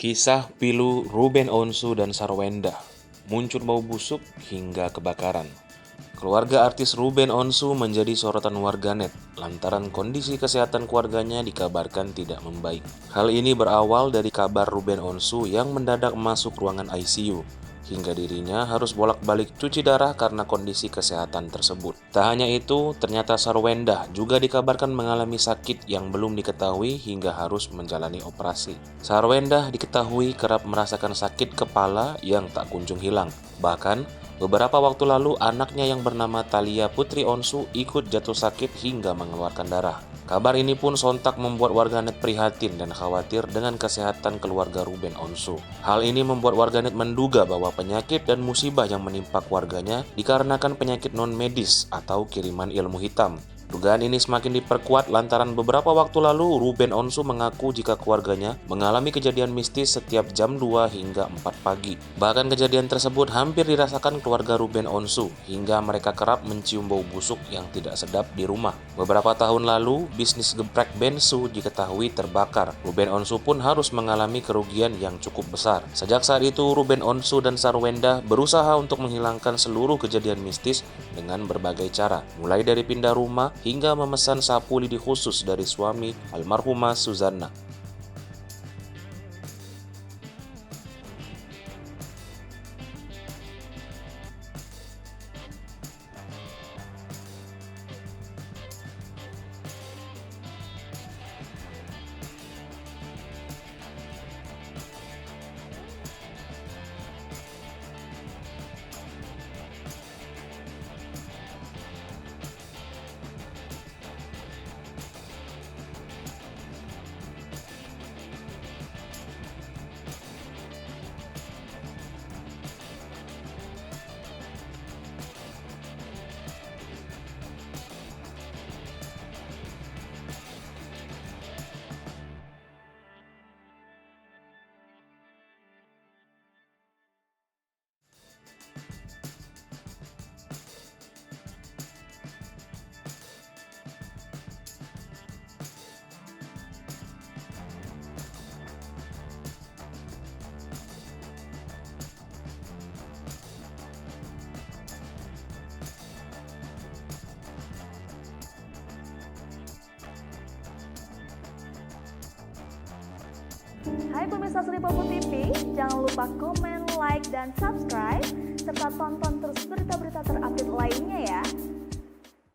Kisah pilu Ruben Onsu dan Sarwenda, muncul bau busuk hingga kebakaran. Keluarga artis Ruben Onsu menjadi sorotan warganet lantaran kondisi kesehatan keluarganya dikabarkan tidak membaik. Hal ini berawal dari kabar Ruben Onsu yang mendadak masuk ruangan ICU, hingga dirinya harus bolak-balik cuci darah karena kondisi kesehatan tersebut. Tak hanya itu, ternyata Sarwenda juga dikabarkan mengalami sakit yang belum diketahui hingga harus menjalani operasi. Sarwenda diketahui kerap merasakan sakit kepala yang tak kunjung hilang. Bahkan, beberapa waktu lalu anaknya yang bernama Thalia Putri Onsu ikut jatuh sakit hingga mengeluarkan darah. Kabar ini pun sontak membuat warganet prihatin dan khawatir dengan kesehatan keluarga Ruben Onsu. Hal ini membuat warganet menduga bahwa penyakit dan musibah yang menimpa keluarganya dikarenakan penyakit non-medis atau kiriman ilmu hitam. Dugaan ini semakin diperkuat lantaran beberapa waktu lalu Ruben Onsu mengaku jika keluarganya mengalami kejadian mistis setiap jam 2 hingga 4 pagi. Bahkan kejadian tersebut hampir dirasakan keluarga Ruben Onsu hingga mereka kerap mencium bau busuk yang tidak sedap di rumah. Beberapa tahun lalu, bisnis geprek bensu diketahui terbakar. Ruben Onsu pun harus mengalami kerugian yang cukup besar. Sejak saat itu, Ruben Onsu dan Sarwenda berusaha untuk menghilangkan seluruh kejadian mistis dengan berbagai cara, mulai dari pindah rumah hingga memesan sapu lidi khusus dari suami almarhumah Suzanna. Hai pemirsa Sri Popo TV, jangan lupa komen, like, dan subscribe, serta tonton terus berita-berita terupdate lainnya ya.